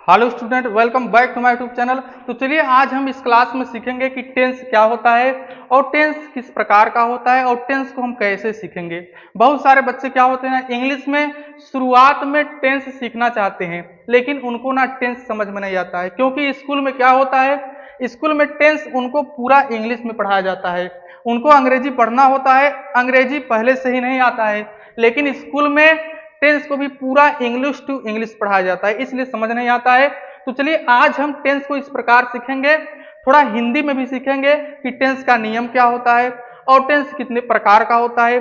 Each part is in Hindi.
Hello student, welcome back to my YouTube channel. तो चलिए आज हम इस क्लास में सीखेंगे कि टेंस क्या होता है और टेंस किस प्रकार का होता है और टेंस को हम कैसे सीखेंगे। बहुत सारे बच्चे क्या होते हैं, इंग्लिश में शुरुआत में टेंस सीखना चाहते हैं लेकिन उनको ना टेंस समझ में नहीं आता है, क्योंकि स्कूल में क्या होता है, स्कूल में टेंस उनको पूरा इंग्लिश में पढ़ाया जाता है। उनको अंग्रेजी पढ़ना होता है, अंग्रेजी पहले से ही नहीं आता है, लेकिन स्कूल में टेंस को भी पूरा इंग्लिश टू इंग्लिश पढ़ाया जाता है, इसलिए समझ नहीं आता है। तो चलिए आज हम टेंस को इस प्रकार सीखेंगे, थोड़ा हिंदी में भी सीखेंगे कि टेंस का नियम क्या होता है और टेंस कितने प्रकार का होता है,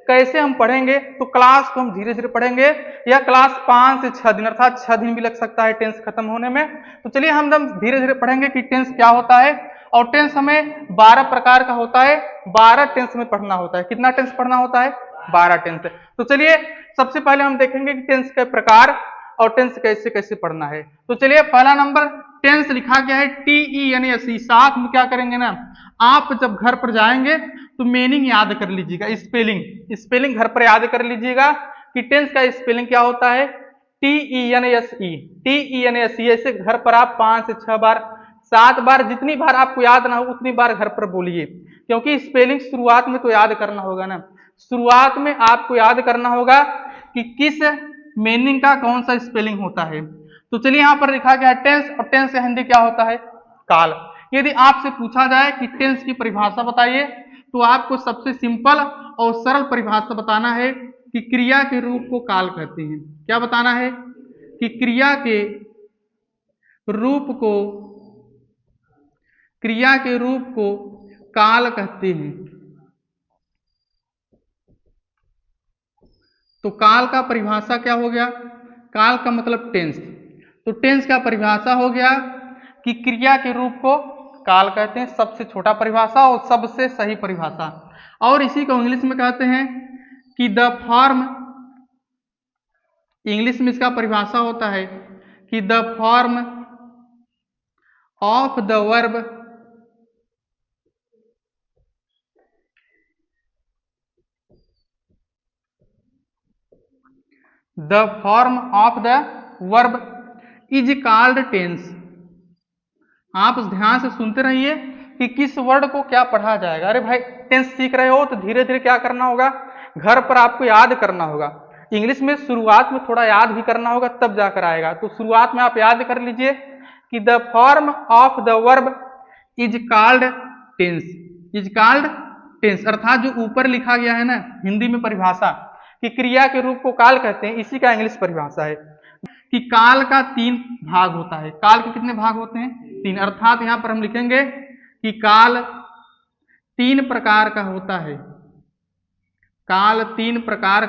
कैसे हम पढ़ेंगे। तो क्लास को हम धीरे धीरे पढ़ेंगे, यह क्लास 5 से 6 दिन अर्थात 6 दिन भी लग सकता है टेंस खत्म होने में। तो चलिए हम धीरे धीरे पढ़ेंगे कि टेंस क्या होता है। और टेंस हमें 12 प्रकार का होता है, 12 टेंस में पढ़ना होता है। कितना टेंस पढ़ना होता है? 12 टेंस। तो चलिए सबसे पहले हम देखेंगे कि टेंस के प्रकार और टेंस कैसे कैसे पढ़ना है। तो चलिए पहला नंबर टेंस लिखा गया है TENS। साथ में क्या करेंगे ना, आप जब घर पर जाएंगे तो मीनिंग याद कर लीजिएगा, स्पेलिंग घर पर याद कर लीजिएगा कि टेंस का स्पेलिंग क्या होता है, TENSE। ऐसे घर पर आप 5 से 6 बार 7 बार, जितनी बार आपको याद ना हो उतनी बार घर पर बोलिए, क्योंकि स्पेलिंग शुरुआत में तो याद करना होगा ना। शुरुआत में आपको याद करना होगा कि किस मीनिंग का कौन सा स्पेलिंग होता है। तो चलिए यहाँ पर लिखा गया है टेंस, और टेंस का हिंदी क्या होता है? काल। यदि आपसे पूछा जाए कि टेंस की परिभाषा बताइए, तो आपको सबसे सिंपल और सरल परिभाषा बताना है कि क्रिया के रूप को काल कहते हैं। क्या बताना है? कि क्रिया के रूप को काल कहते हैं। तो काल का परिभाषा क्या हो गया? काल का मतलब टेंस। तो टेंस का परिभाषा हो गया कि क्रिया के रूप को काल कहते हैं, सबसे छोटा परिभाषा और सबसे सही परिभाषा। और इसी को इंग्लिश में कहते हैं कि द फॉर्म, इंग्लिश में इसका परिभाषा होता है कि the form of the verb is called tense. आप ध्यान से सुनते रहिए कि किस वर्ड को क्या पढ़ा जाएगा। अरे भाई टेंस सीख रहे हो तो धीरे धीरे क्या करना होगा, घर पर आपको याद करना होगा। इंग्लिश में शुरुआत में थोड़ा याद भी करना होगा, तब जाकर आएगा। तो शुरुआत में आप याद कर लीजिए कि the form of the verb is called tense. अर्थात जो ऊपर लिखा गया है ना हिंदी में परिभाषा कि क्रिया के रूप को काल कहते हैं, इसी का इंग्लिश परिभाषा है कि काल का 3 भाग होता है। काल के कितने भाग होते हैं? 3। अर्थात यहां पर हम लिखेंगे कि काल 3 प्रकार का होता है। काल 3 प्रकार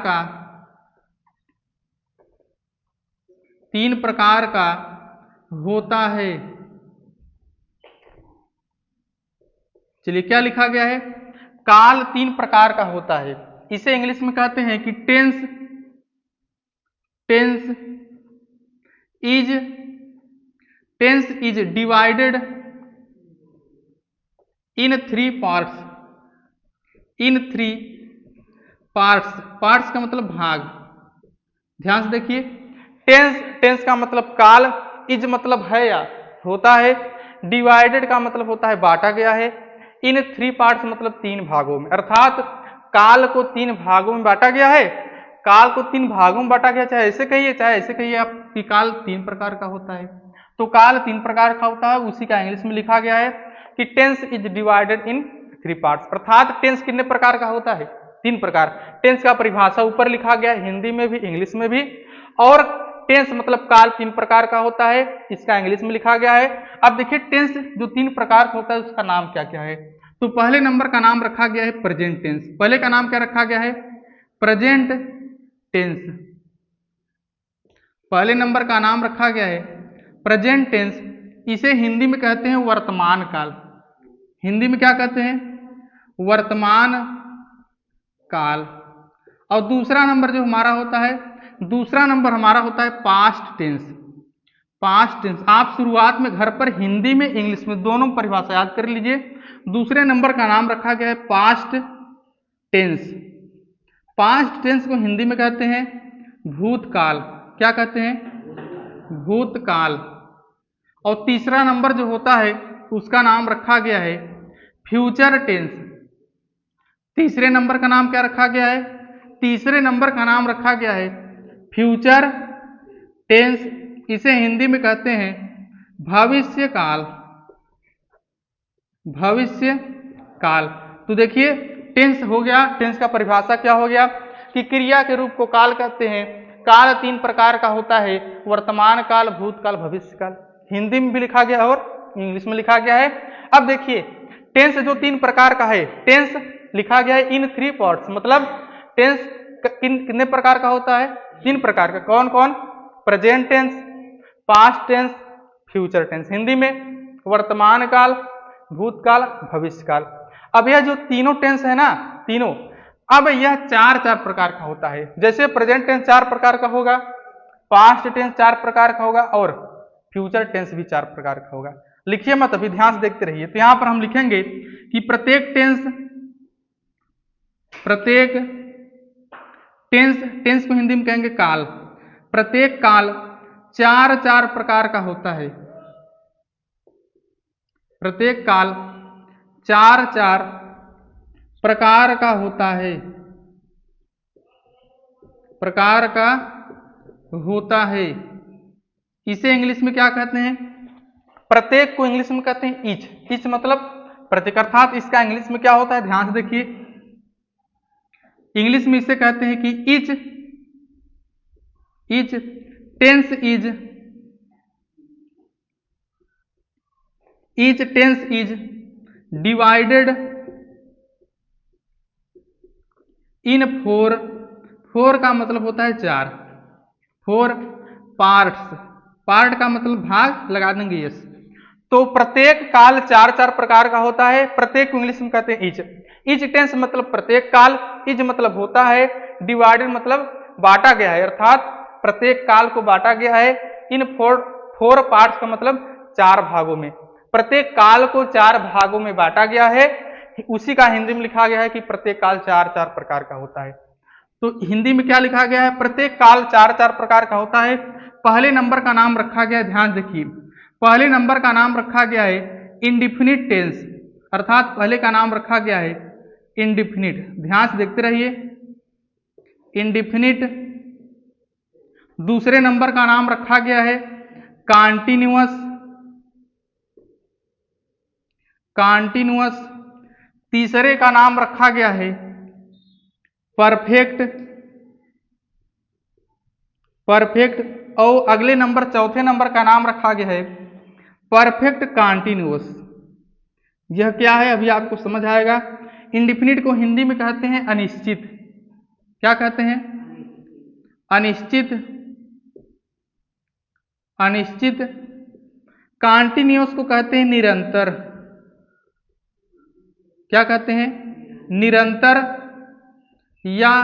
का होता है। चलिए क्या लिखा गया है? काल 3 प्रकार का होता है। इसे इंग्लिश में कहते हैं कि tense is divided in 3 parts. Parts का मतलब भाग। ध्यान से देखिए, टेंस का मतलब काल, इज मतलब है या होता है, डिवाइडेड का मतलब होता है बांटा गया है, इन 3 पार्ट्स मतलब 3 भागों में। अर्थात काल को 3 भागों में बांटा गया है। काल को 3 भागों में बांटा गया, चाहे ऐसे कहिए चाहे ऐसे कहिए आप कि काल 3 प्रकार का होता है। तो काल 3 प्रकार का होता है, उसी का इंग्लिश में लिखा गया है कि tense is divided in 3 parts. अर्थात टेंस कितने प्रकार का होता है? 3 प्रकार। टेंस का परिभाषा ऊपर लिखा गया है, हिंदी में भी इंग्लिश में भी। और टेंस मतलब काल 3 प्रकार का होता है, इसका इंग्लिश में लिखा गया है। अब देखिए टेंस जो 3 प्रकार का होता है उसका नाम क्या क्या है। तो पहले नंबर का नाम रखा गया है प्रेजेंट टेंस। पहले का नाम क्या रखा गया है? Present tense. पहले नंबर का नाम रखा गया है प्रेजेंट टेंस। इसे हिंदी में कहते हैं वर्तमान काल। हिंदी में क्या कहते हैं? वर्तमान काल। और दूसरा नंबर जो हमारा होता है, दूसरा नंबर हमारा होता है पास्ट टेंस। आप शुरुआत में घर पर हिंदी में इंग्लिश में दोनों परिभाषा याद कर लीजिए। दूसरे नंबर का नाम रखा गया है पास्ट टेंस। पास्ट टेंस को हिंदी में कहते हैं भूतकाल। क्या कहते हैं? भूतकाल। और तीसरा नंबर जो होता है उसका नाम रखा गया है फ्यूचर टेंस। तीसरे नंबर का नाम क्या रखा गया है? तीसरे नंबर का नाम रखा गया है फ्यूचर टेंस। इसे हिंदी में कहते हैं भविष्य काल। भविष्य काल। तो देखिए टेंस हो गया, टेंस का परिभाषा क्या हो गया कि क्रिया के रूप को काल कहते हैं। काल 3 प्रकार का होता है, वर्तमान काल, भूतकाल, भविष्य काल। हिंदी में भी लिखा गया और इंग्लिश में लिखा गया है। अब देखिए टेंस जो 3 प्रकार का है, टेंस लिखा गया है इन 3 पार्ट्स, मतलब टेंस कितने प्रकार का होता है? 3 प्रकार का। कौन कौन? Present tense, past tense, future tense. Hindi में वर्तमान काल, भूतकाल, भविष्य काल। अब यह जो तीनों टेंस है ना, तीनों, अब यह 4 प्रकार का होता है। जैसे प्रेजेंट टेंस 4 प्रकार का होगा, पास्ट टेंस 4 प्रकार का होगा और फ्यूचर टेंस भी 4 प्रकार का होगा। लिखिए मत, अभी ध्यान से देखते रहिए। तो यहां पर हम लिखेंगे कि प्रत्येक टेंस को हिंदी में कहेंगे काल। प्रत्येक काल 4 प्रकार का होता है। प्रत्येक काल 4 प्रकार का होता है, प्रकार का होता है। इसे इंग्लिश में क्या कहते हैं? प्रत्येक को इंग्लिश में कहते हैं ईच। ईच मतलब प्रत्येक, अर्थात इसका इंग्लिश में क्या होता है? ध्यान से देखिए, इंग्लिश में इसे कहते हैं कि each tense is divided in 4 का मतलब होता है 4, 4 पार्ट्स। पार्ट का मतलब भाग, लगा देंगे यस। तो प्रत्येक काल 4 प्रकार का होता है। प्रत्येक को इंग्लिश में कहते हैं ईच। ईच टेंस मतलब प्रत्येक काल, इज मतलब होता है, डिवाइडेड मतलब बांटा गया है, अर्थात प्रत्येक काल को बांटा गया है इन 4 पार्ट्स का मतलब 4 भागों में। प्रत्येक काल को 4 भागों में बांटा गया है, उसी का हिंदी में लिखा गया है कि प्रत्येक काल 4 प्रकार का होता है। तो हिंदी में क्या लिखा गया है? प्रत्येक काल 4 प्रकार का होता है। पहले नंबर का नाम रखा गया है, ध्यान देखिए, पहले नंबर का नाम रखा गया है इंडिफिनिट टेंस, अर्थात पहले का नाम रखा गया है इंडिफिनिट। ध्यान से देखते रहिए, इंडिफिनिट। दूसरे नंबर का नाम रखा गया है कॉन्टिन्यूअस, कॉन्टिन्यूअस। तीसरे का नाम रखा गया है परफेक्ट, परफेक्ट। और अगले नंबर, चौथे नंबर का नाम रखा गया है परफेक्ट कॉन्टिन्यूअस। यह क्या है अभी आपको समझ आएगा। इंडिफिनिट को हिंदी में कहते हैं अनिश्चित। क्या कहते हैं? अनिश्चित, अनिश्चित। कॉन्टिन्यूअस को कहते हैं निरंतर। क्या कहते हैं? निरंतर, या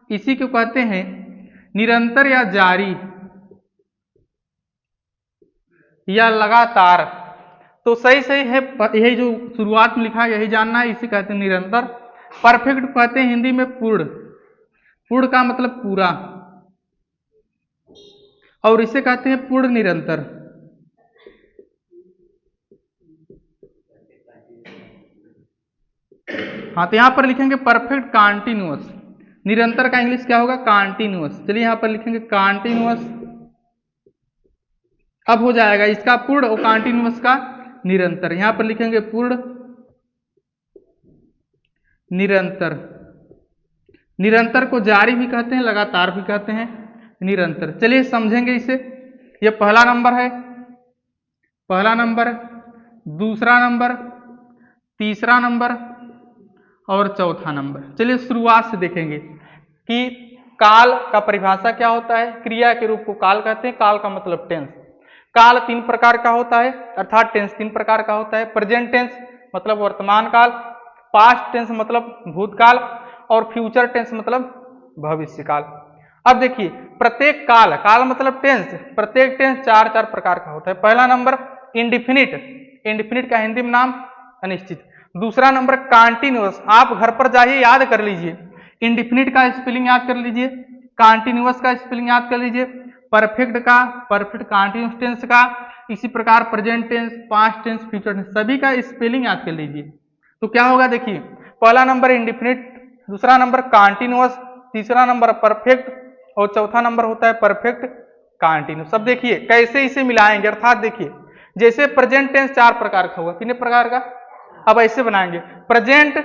इसी को कहते हैं निरंतर या जारी या लगातार। तो सही सही है, यही जो शुरुआत में लिखा है यही जानना है, इसे कहते हैं निरंतर। परफेक्ट कहते हैं हिंदी में पूर्ण, पूर्ण का मतलब पूरा, और इसे कहते हैं पूर्ण निरंतर। हाँ, तो यहां पर लिखेंगे परफेक्ट कॉन्टिन्यूअस। निरंतर का इंग्लिश क्या होगा? कॉन्टिन्यूअस। चलिए यहां पर लिखेंगे कॉन्टिन्यूअस। अब हो जाएगा इसका पूर्ण और कॉन्टिन्यूअस का निरंतर। यहां पर लिखेंगे पूर्ण निरंतर। निरंतर को जारी भी कहते हैं, लगातार भी कहते हैं, निरंतर। चलिए समझेंगे इसे। यह पहला नंबर है, पहला नंबर, दूसरा नंबर, तीसरा नंबर और चौथा नंबर। चलिए शुरुआत से देखेंगे कि काल का परिभाषा क्या होता है। क्रिया के रूप को काल कहते हैं। काल का मतलब टेंस। काल 3 प्रकार का होता है, अर्थात टेंस 3 प्रकार का होता है। प्रेजेंट टेंस मतलब वर्तमान काल, पास्ट टेंस मतलब भूतकाल और फ्यूचर टेंस मतलब भविष्य काल। अब देखिए प्रत्येक काल, काल मतलब टेंस, प्रत्येक टेंस 4 प्रकार का होता है। पहला नंबर इंडिफिनिट, इंडिफिनिट का हिंदी में नाम अनिश्चित। दूसरा नंबर कॉन्टिन्यूअस, आप घर पर जाइए याद कर लीजिए, इंडिफिनिट का स्पेलिंग याद कर लीजिए, कॉन्टिन्यूअस का स्पेलिंग याद कर लीजिए। परफेक्ट का, परफेक्ट कंटीन्यूअस टेंस का, इसी प्रकार present tense, past tense, future tense, सभी का स्पेलिंग याद कर लीजिए। तो क्या होगा देखिए, पहला नंबर इंडिफिनिट, दूसरा नंबर कंटीन्यूअस, तीसरा नंबर परफेक्ट और चौथा नंबर होता है परफेक्ट कंटीन्यूअस। अब देखिए कैसे इसे मिलाएंगे, अर्थात देखिए जैसे प्रेजेंट टेंस 4 प्रकार का होगा, कितने प्रकार का, अब ऐसे बनाएंगे, present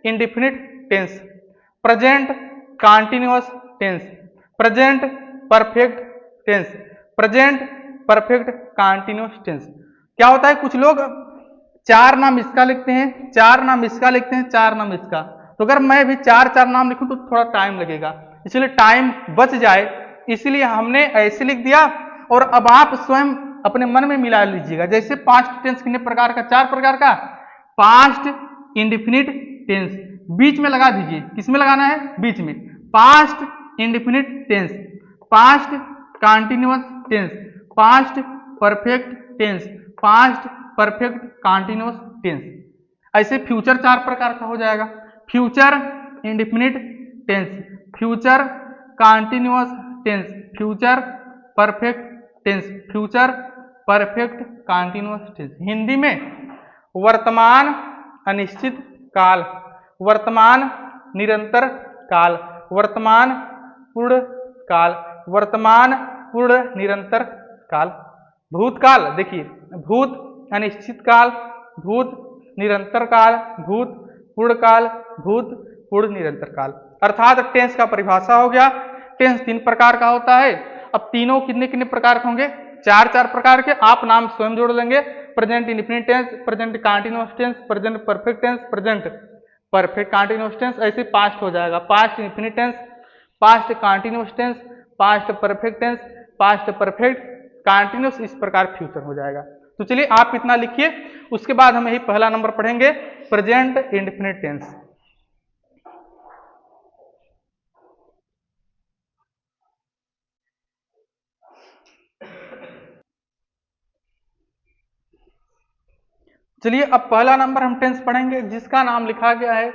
indefinite tense, present continuous tense, present perfect tense, present perfect continuous tense. क्या होता है, कुछ लोग 4 नाम इसका लिखते हैं, 4 नाम इसका लिखते हैं, 4 नाम इसका, तो अगर मैं भी 4 नाम लिखूं तो थोड़ा टाइम लगेगा, इसलिए टाइम बच जाए इसलिए हमने ऐसे लिख दिया। और अब आप स्वयं अपने मन में मिला लीजिएगा, जैसे पास्ट टेंस कितने प्रकार का, 4 प्रकार का, पास्ट इंडिफिनिट टेंस, बीच में लगा दीजिए, किसमें लगाना है, बीच में, past indefinite tense, past continuous tense, past perfect tense, past perfect continuous tense. ऐसे फ्यूचर 4 प्रकार का हो जाएगा, future indefinite tense, future continuous tense, future perfect tense, future perfect continuous tense. Hindi में वर्तमान अनिश्चित काल, वर्तमान निरंतर काल, वर्तमान पूर्ण काल, वर्तमान पूर्ण निरंतर काल। भूतकाल देखिए, भूत अनिश्चित काल, भूत निरंतर काल, भूत पूर्ण काल, भूत पूर्ण निरंतर काल। अर्थात टेंस का परिभाषा हो गया। टेंस 3 प्रकार का होता है। अब तीनों कितने कितने प्रकार के होंगे, 4 प्रकार के, आप नाम स्वयं जोड़ लेंगे, present indefinite tense, present continuous tense, present perfect tense, present perfect continuous tense, ऐसे पास्ट हो जाएगा, past indefinite tense, past continuous tense, past perfect tense, past perfect continuous, इस प्रकार फ्यूचर हो जाएगा। तो चलिए आप इतना लिखिए, उसके बाद हम यही पहला नंबर पढ़ेंगे, प्रेजेंट इंडिफिनिट टेंस। चलिए अब पहला नंबर हम टेंस पढ़ेंगे जिसका नाम लिखा गया है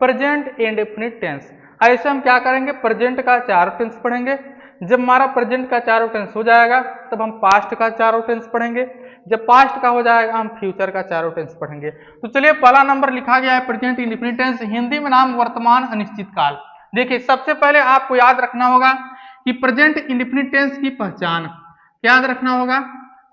प्रेजेंट इंडेफिनिट टेंस। ऐसे हम क्या करेंगे, प्रेजेंट का 4 टेंस पढ़ेंगे। जब हमारा प्रेजेंट का 4 टेंस हो जाएगा तब हम पास्ट का 4 टेंस पढ़ेंगे। जब पास्ट का हो जाएगा हम फ्यूचर का 4 टेंस पढ़ेंगे। तो चलिए पहला नंबर लिखा गया है प्रेजेंट इंडेफिनिट टेंस, हिंदी में नाम वर्तमान अनिश्चित काल। देखिए सबसे पहले आपको याद रखना होगा कि प्रेजेंट इंडेफिनिट टेंस की पहचान, क्या याद रखना होगा,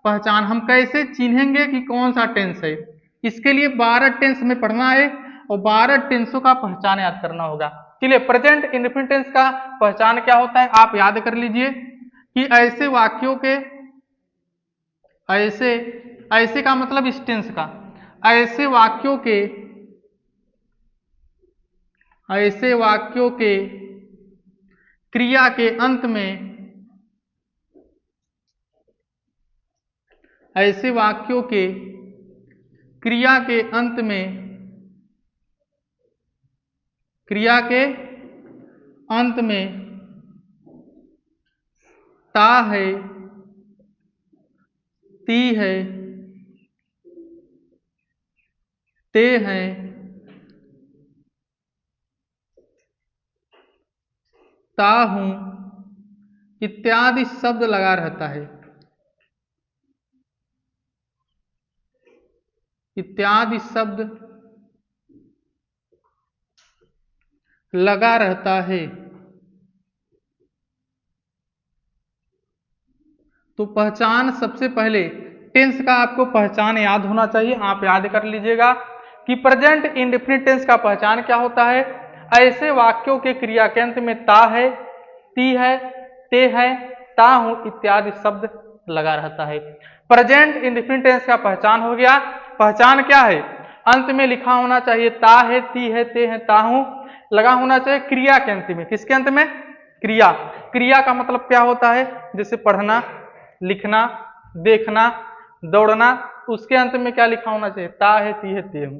पहचान। हम कैसे चिन्हेंगे कि कौन सा टेंस है, इसके लिए 12 टेंस हमें पढ़ना है और 12 टेंसों का पहचान याद करना होगा। चलिए प्रेजेंट इंडेफिनिट टेंस का पहचान क्या होता है आप याद कर लीजिए कि ऐसे वाक्यों के, ऐसे ऐसे का मतलब इस टेंस का, ऐसे वाक्यों के, ऐसे वाक्यों के क्रिया के अंत में, ऐसे वाक्यों के क्रिया के अंत में, क्रिया के अंत में ता है, ती है, ते हैं, ता हूं इत्यादि शब्द लगा रहता है, इत्यादि शब्द लगा रहता है। तो पहचान सबसे पहले टेंस का आपको पहचान याद होना चाहिए, आप याद कर लीजिएगा कि प्रेजेंट इंडेफिनिट टेंस का पहचान क्या होता है, ऐसे वाक्यों के क्रिया के अंत में ता है, ती है, ते है, ता हूं इत्यादि शब्द लगा रहता है। प्रेजेंट इंडेफिनिट टेंस का पहचान हो गया। पहचान क्या है, अंत में लिखा होना चाहिए ता है, ती है, ते है, ता हूं, लगा होना चाहिए क्रिया के अंत में। किसके अंत में, क्रिया। क्रिया का मतलब क्या होता है, जैसे पढ़ना, लिखना, देखना, दौड़ना, उसके अंत में क्या लिखा होना चाहिए, ता है, ती है, ते हूं।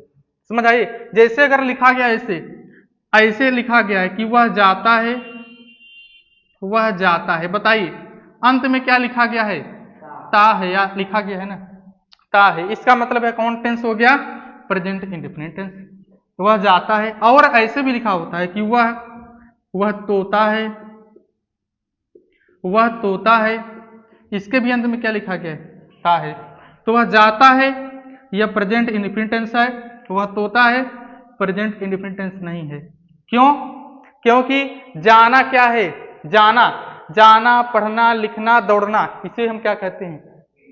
समझ आइए, जैसे अगर लिखा गया ऐसे, ऐसे लिखा गया है कि वह जाता है, वह जाता है, बताइए अंत में क्या लिखा गया है, ता है, या लिखा गया है ना, ता है, इसका मतलब है कौन टेंस हो गया, प्रेजेंट इंडेफिनिट टेंस। वह जाता है। और ऐसे भी लिखा होता है कि वह तोता है, वह तोता है, इसके भी अंत में क्या लिखा गया है? ता है। तो वह जाता है, यह प्रेजेंट इंडेफिनिट टेंस है। वह तोता है, प्रेजेंट इंडेफिनिट टेंस नहीं है। क्यों? क्योंकि जाना क्या है? जाना, जाना, पढ़ना, लिखना, दौड़ना, इसे हम क्या कहते हैं?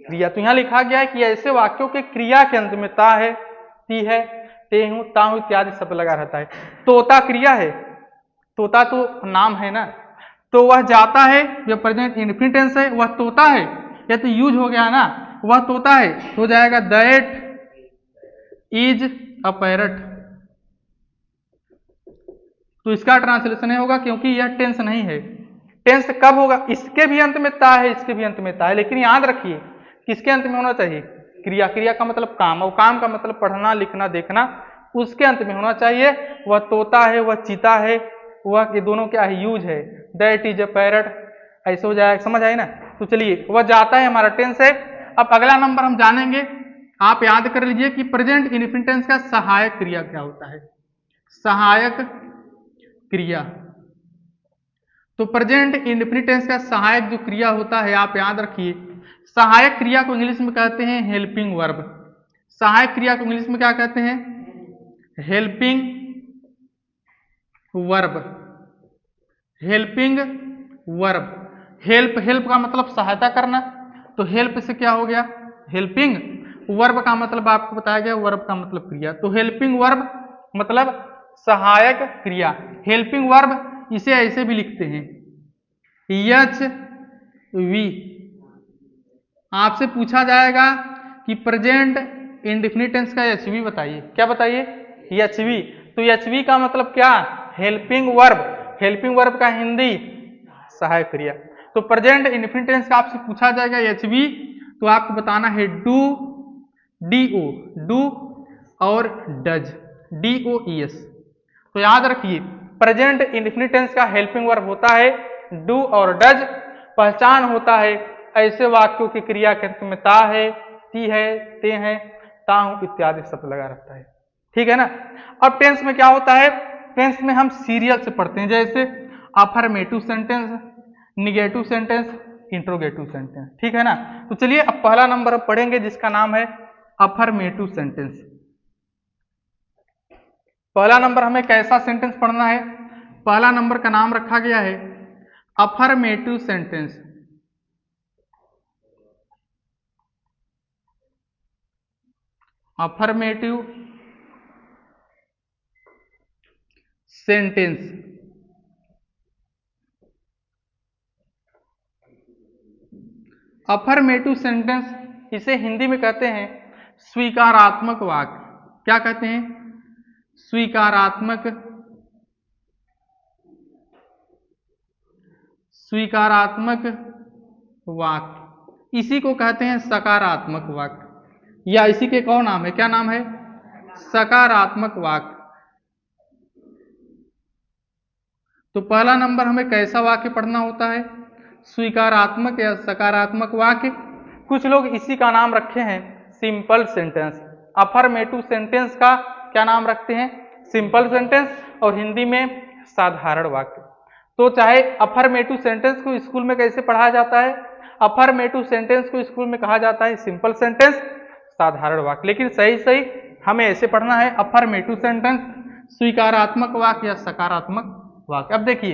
क्रिया। तो यहां लिखा गया है कि ऐसे वाक्यों के क्रिया के अंत में ता है, ती है, ते हूं, ता हूं इत्यादि शब्द लगा रहता है। तोता क्रिया है, तोता तो नाम है ना। तो वह जाता है, यह प्रेजेंट इंडेफिनिट टेंस है। वह तोता है, यह तो यूज हो गया ना, वह तोता है, तो हो जाएगा दैट इज अ पैरट। तो इसका ट्रांसलेशन नहीं होगा क्योंकि यह टेंस नहीं है। टेंस कब होगा? इसके भी अंत में ता है, इसके भी अंत में ता है, लेकिन याद रखिए किसके अंत में होना चाहिए? क्रिया। क्रिया का मतलब काम, और काम का मतलब पढ़ना, लिखना, देखना, उसके अंत में होना चाहिए। वह तोता है, वह चीता है, वह ये दोनों क्या है? यूज है। दैट इज अ पैरट, ऐसे हो जाएगा। समझ आई ना? तो चलिए, वह जाता है हमारा टेंस है। अब अगला नंबर हम जानेंगे, आप याद कर लीजिए कि प्रेजेंट इंडेफिनिट टेंस का सहायक क्रिया क्या होता है? सहायक क्रिया। तो प्रेजेंट इंडेफिनिट टेंस का सहायक जो क्रिया होता है, आप याद रखिए, सहायक क्रिया को इंग्लिश में कहते हैं हेल्पिंग वर्ब। सहायक क्रिया को इंग्लिश में क्या कहते हैं? Helping verb. Helping verb. Help, help का मतलब सहायता करना, तो हेल्प से क्या हो गया? हेल्पिंग। वर्ब का मतलब आपको बताया गया, वर्ब का मतलब क्रिया। तो हेल्पिंग वर्ब मतलब सहायक क्रिया। हेल्पिंग वर्ब इसे ऐसे भी लिखते हैं एच वी। आपसे पूछा जाएगा कि प्रेजेंट इंडेफिनिट टेंस का एच वी बताइए। क्या बताइए? H we. तो एच वी का मतलब क्या? Helping verb. हेल्पिंग वर्ब का हिंदी सहायक क्रिया। तो प्रेजेंट इंडेफिनिट टेंस का आपसे पूछा जाएगा एच वी, तो आपको बताना है डू, डी ओ, डू, और does, D O E S. तो याद रखिए, प्रेजेंट इंडेफिनिट टेंस का हेल्पिंग वर्ब होता है डू और डज। पहचान होता है ऐसे वाक्यों की क्रिया के अंत में ता है, ती है, ते हैं, ताहू इत्यादि शब्द लगा रहता है। ठीक है ना? अब टेंस में क्या होता है? टेंस में हम सीरियल से पढ़ते हैं, जैसे affirmative sentence, negative sentence, interrogative sentence. ठीक है ना? तो चलिए, अब पहला नंबर हम पढ़ेंगे जिसका नाम है अफर्मेटिव सेंटेंस। पहला नंबर हमें कैसा सेंटेंस पढ़ना है? पहला नंबर का नाम रखा गया है affirmative sentence. Affirmative sentence. Affirmative sentence इसे हिंदी में कहते हैं स्वीकारात्मक वाक्य। क्या कहते हैं? स्वीकारात्मक, स्वीकारात्मक वाक्य। इसी को कहते हैं सकारात्मक वाक्य, या इसी के एक और नाम है। क्या नाम है? सकारात्मक वाक्य। तो पहला नंबर हमें कैसा वाक्य पढ़ना होता है? स्वीकारात्मक या सकारात्मक वाक्य। कुछ लोग इसी का नाम रखे हैं सिंपल सेंटेंस। अफर्मेटिव सेंटेंस का क्या नाम रखते हैं? सिंपल सेंटेंस, और हिंदी में साधारण वाक्य। तो चाहे अफर्मेटिव सेंटेंस को स्कूल में कैसे पढ़ाया जाता है? अफर्मेटिव सेंटेंस को स्कूल में कहा जाता है सिंपल सेंटेंस, साधारण वाक्य। लेकिन सही सही हमें ऐसे पढ़ना है अफर्मेटिव सेंटेंस, स्वीकारात्मक वाक्य या सकारात्मक वाक्य। अब देखिए,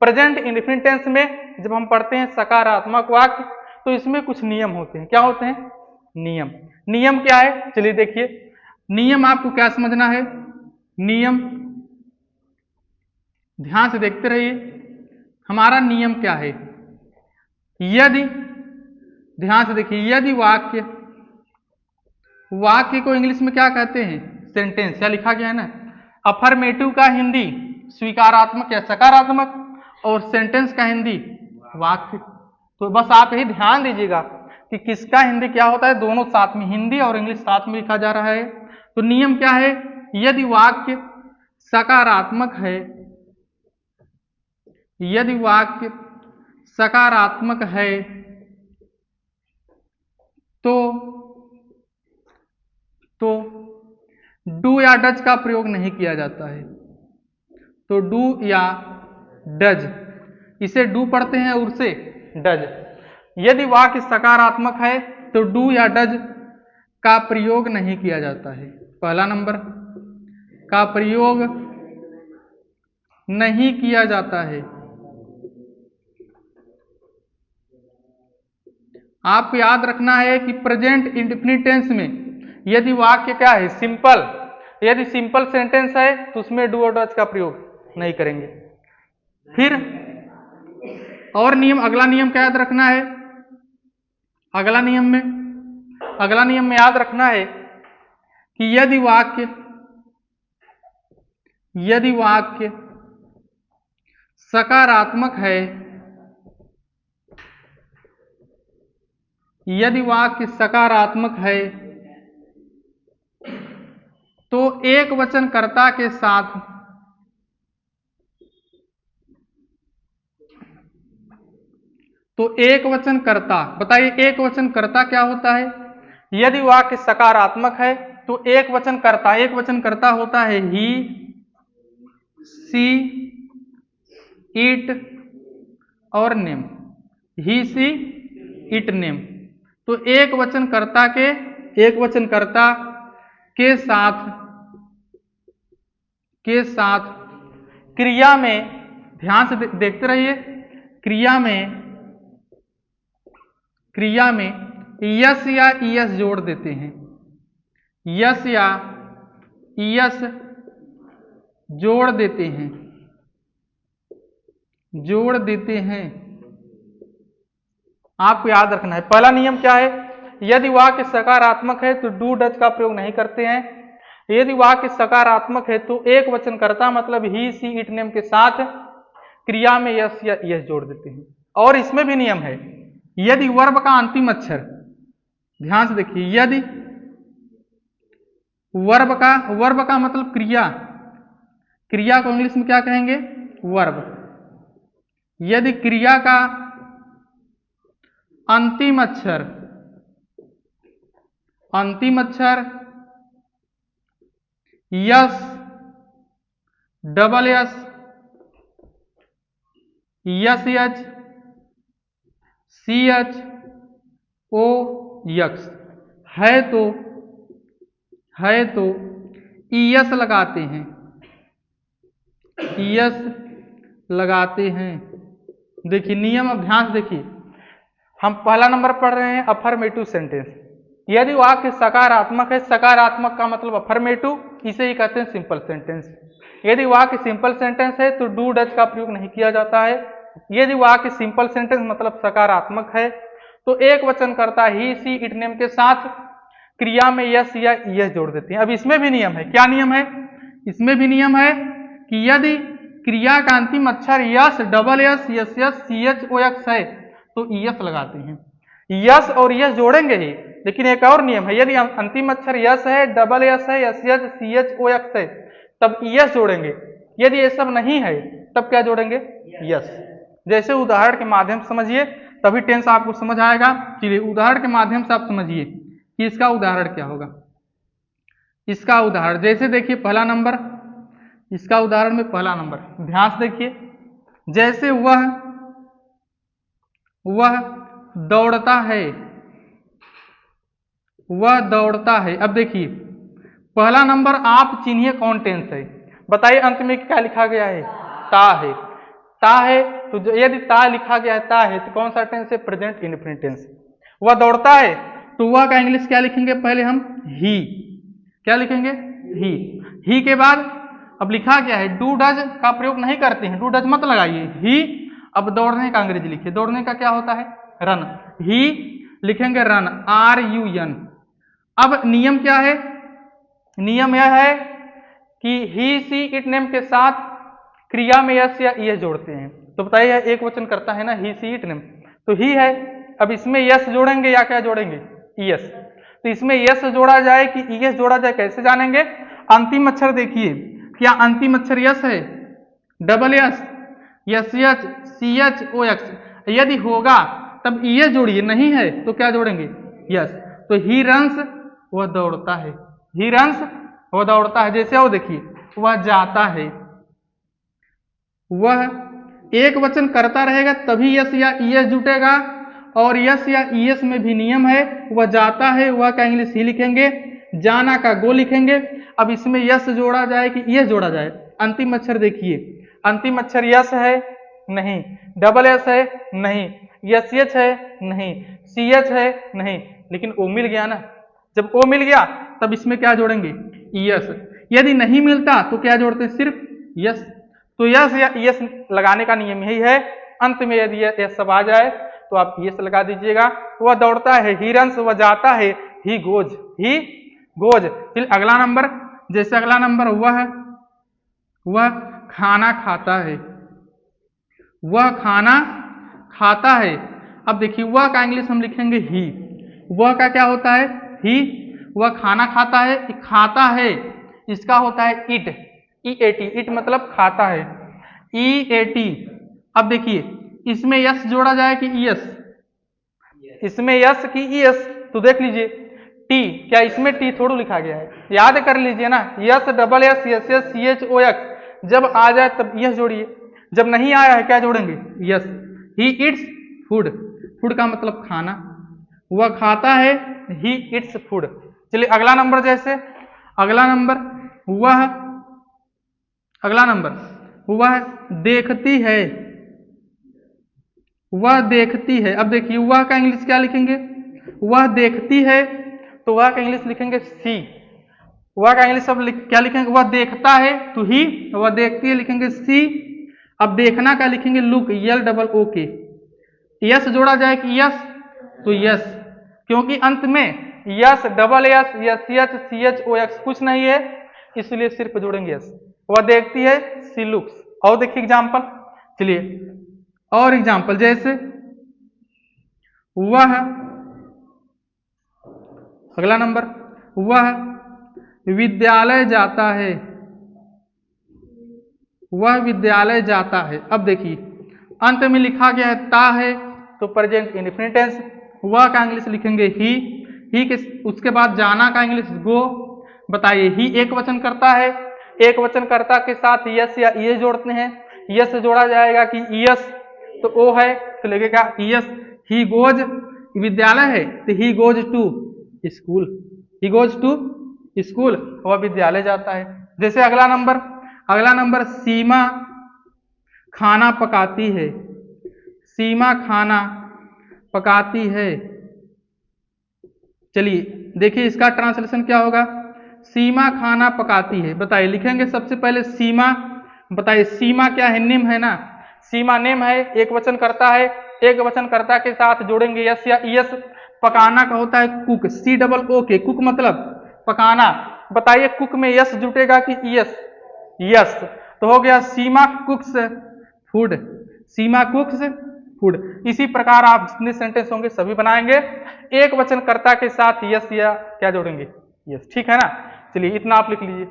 प्रेजेंट इंडेफिनिट टेंस में जब हम पढ़ते हैं सकारात्मक वाक्य, तो इसमें कुछ नियम होते हैं। क्या होते हैं? नियम। नियम क्या है? चलिए देखिए, नियम आपको क्या समझना है? नियम ध्यान से देखते रहिए। हमारा नियम क्या है? यदि, ध्यान से देखिए, यदि वाक्य, वाक्य को इंग्लिश में क्या कहते हैं? सेंटेंस। क्या लिखा गया है ना? अफर्मेटिव का हिंदी स्वीकारात्मक या सकारात्मक, और सेंटेंस का हिंदी वाक्य। तो बस आप यही ध्यान दीजिएगा कि किसका हिंदी क्या होता है। दोनों साथ में, हिंदी और इंग्लिश साथ में लिखा जा रहा है। तो नियम क्या है? यदि वाक्य सकारात्मक है, यदि वाक्य सकारात्मक है, तो डू या डज का प्रयोग नहीं किया जाता है। तो डू या डज, इसे डू पढ़ते हैं और उसे डज। यदि वाक्य सकारात्मक है तो डू या डज का प्रयोग नहीं किया जाता है। पहला नंबर का प्रयोग नहीं किया जाता है। आपको याद रखना है कि प्रेजेंट इंडेफिनिट टेंस में यदि वाक्य क्या है, सिंपल, यदि सिंपल सेंटेंस है तो उसमें डू और डज का प्रयोग नहीं करेंगे। फिर और नियम, अगला नियम क्या याद रखना है, अगला नियम में याद रखना है कि यदि वाक्य सकारात्मक है, यदि वाक्य सकारात्मक है तो एक वचनकर्ता के साथ एक वचनकर्ता, बताइए एक वचनकर्ता क्या होता है। यदि वाक्य सकारात्मक है तो एक वचनकर्ता होता है ही, सी, इट और name. He, she, it, name. तो एक वचनकर्ता के साथ क्रिया में, ध्यान से देखते रहिए, क्रिया में यस या ईएस जोड़ देते हैं, यस या ईएस जोड़ देते हैं। आपको याद रखना है पहला नियम क्या है, यदि वाक्य सकारात्मक है तो डू डज का प्रयोग नहीं करते हैं। यदि वाक्य सकारात्मक है तो एक वचनकर्ता मतलब ही, सी, इट, नेम के साथ क्रिया में यस या ईएस जोड़ देते हैं। और इसमें भी नियम है, यदि वर्ब का अंतिम अक्षर, ध्यान से देखिए, यदि वर्ब का मतलब क्रिया को इंग्लिश में क्या कहेंगे, वर्ब। यदि क्रिया का अंतिम अक्षर S, double S, S H, C H, O X है तो ईएस लगाते हैं, देखिए नियम, अब ध्यान से देखिए, हम पहला नंबर पढ़ रहे हैं अफर्मेटिव सेंटेंस। यदि वाक्य सकारात्मक है, सकारात्मक का मतलब अफर्मेटिव, इसे ही कहते हैं सिंपल सेंटेंस। यदि वाक्य सिंपल सेंटेंस है तो डू डज का प्रयोग नहीं किया जाता है। यदि वाक्य सिंपल सेंटेंस मतलब सकारात्मक है तो एक वचनकर्ता ही, सी, इट, नेम के साथ क्रिया में यस या ईएस जोड़ देते हैं। अब इसमें भी नियम है, क्या नियम है, इसमें भी नियम है कि यदि क्रिया का अंतिम अक्षर S, double S, S S, C H O X है तो ईएस लगाते हैं। यस और यस जोड़ेंगे ही, लेकिन एक और नियम है, यदि अंतिम अक्षर यस है, डबल यस है, S S, C H O X है तब ईएस जोड़ेंगे। यदि ये सब नहीं है तब क्या जोड़ेंगे, यस। जैसे उदाहरण के माध्यम से समझिए तभी टेंस आपको समझ आएगा। चलिए उदाहरण के माध्यम से आप समझिए कि इसका उदाहरण क्या होगा। इसका उदाहरण जैसे देखिए पहला नंबर, इसका उदाहरण में पहला नंबर, ध्यान से देखिए, जैसे वह दौड़ता है, अब देखिए पहला नंबर आप चिन्हिए कौन टेंस है, बताइए अंत में क्या लिखा गया है, ता है, तो यदि ता लिखा गया है, ता है तो कौन सा टेंस है, प्रेजेंट इंडेफिनिट टेंस। वह दौड़ता है तो वह का इंग्लिश क्या लिखेंगे, पहले हम ही, क्या लिखेंगे, ही के बाद अब लिखा क्या है, डू डज का प्रयोग नहीं करते हैं, डू डज मत लगाइए, ही। अब दौड़ने का अंग्रेजी लिखिए, दौड़ने का क्या होता है, रन, ही लिखेंगे रन, RUN। अब नियम क्या है, नियम यह है कि ही, सी, इट, नेम के साथ क्रिया में यस या ईएस जोड़ते हैं। तो बताइए एक वचन करता है ना, ही, सी, इट, नेम, तो ही है, अब इसमें यस जोड़ेंगे या क्या जोड़ेंगे, ईएस। तो इसमें यस जोड़ा जाए कि ईएस जोड़ा जाए कैसे जानेंगे, अंतिम अक्षर देखिए, क्या अंतिम अक्षर यस है, double S, S H, C H O X, यदि होगा तब ईएस जोड़िए, नहीं है तो क्या जोड़ेंगे, यस। तो ही रन्स, वह दौड़ता है, ही रन्स, वह दौड़ता है। जैसे वो देखिए, वह जाता है, वह एक वचन करता रहेगा तभी यस या ईएस जुटेगा, और यस या ईएस में भी नियम है, वह जाता है वह का इंग्लिश ही लिखेंगे, जाना का गो लिखेंगे। अब इसमें यस जोड़ा जाए कि ईएस जोड़ा जाए, अंतिम अक्षर देखिए, अंतिम अक्षर यस है नहीं, डबल एस है नहीं, यस एच है नहीं, सी एच है नहीं, लेकिन ओ मिल गया ना। जब ओ मिल गया तब इसमें क्या जोड़ेंगे, यस। यदि नहीं मिलता तो क्या जोड़ते हैं, सिर्फ यस। तो यस या यस लगाने का नियम यही है। अंत में यदि यस सब आ जाए तो आप यस लगा दीजिएगा। वह दौड़ता है, ही रन्स, वह जाता है, ही गोज, ही गोज। फिर अगला नंबर, जैसे अगला नंबर वह खाना खाता है, वह खाना खाता है। अब देखिए वह का इंग्लिश हम लिखेंगे ही, वह का क्या होता है, ही। वह खाना खाता है, खाता है इसका होता है इट, ईएटी, इट मतलब खाता है, ईएटी। अब देखिए इसमें यस जोड़ा जाए कि ईएस, इसमें यस की ईएस, तो देख लीजिए टी, क्या इसमें टी थोड़ा लिखा गया है, याद कर लीजिए ना, S double S S S C H O X, जब आ जाए तब यस जोड़िए, जब नहीं आया है क्या जोड़ेंगे, यस। ही इट्स फूड, फूड का मतलब खाना, वह खाता है, ही इट्स फूड। चलिए अगला नंबर, जैसे अगला नंबर वह देखती है, वह देखती है। अब देखिए वह का इंग्लिश क्या लिखेंगे, वह देखती है तो वह का इंग्लिश लिखेंगे सी, वह का इंग्लिश अब क्या लिखेंगे, वह देखता है तो ही, वह देखती है लिखेंगे सी। अब देखना का लिखेंगे लुक, यल डबल ओ के। यस जोड़ा जाए कि यस, तो यस, क्योंकि अंत में S double S S H C H O X कुछ नहीं है, इसलिए सिर्फ जोड़ेंगे यस। वह देखती है, सी लुक्स। और देखिए एग्जाम्पल, चलिए और एग्जाम्पल, जैसे वह, अगला नंबर, वह विद्यालय जाता है, वह विद्यालय जाता है। अब देखिए अंत में लिखा गया है ता है, तो प्रेजेंट इंडेफिनिट टेंस, वह का इंग्लिश लिखेंगे ही के उसके बाद जाना का इंग्लिश गो। बताइए ही एक वचन करता है, एक वचन कर्ता के साथ यस या ये जोड़ते हैं, यस जोड़ा जाएगा कि यस, तो ओ है तो लगेगा यस। ही गोज, विद्यालय है तो he goes to school, he goes to school, वह विद्यालय जाता है। जैसे अगला नंबर सीमा खाना पकाती है, सीमा खाना पकाती है। चलिए देखिए इसका ट्रांसलेशन क्या होगा, सीमा खाना पकाती है। बताइए लिखेंगे सबसे पहले सीमा, बताइए सीमा क्या है, नेम है ना, सीमा नेम है, एक वचन करता है, एक वचन कर्ता के साथ जोड़ेंगे यस या यस। पकाना का होता है कुक, सी डबल ओ के, कुक मतलब पकाना। बताइए कुक में यस जुटेगा कि यस, यस, तो हो गया सीमा कुक्स फूड, सीमा कुक्स फूड। इसी प्रकार आप जितने सेंटेंस होंगे सभी बनाएंगे, एक वचन कर्ता के साथ यस या क्या जोड़ेंगे, यस। ठीक है ना, चलिए इतना आप लिख लीजिए।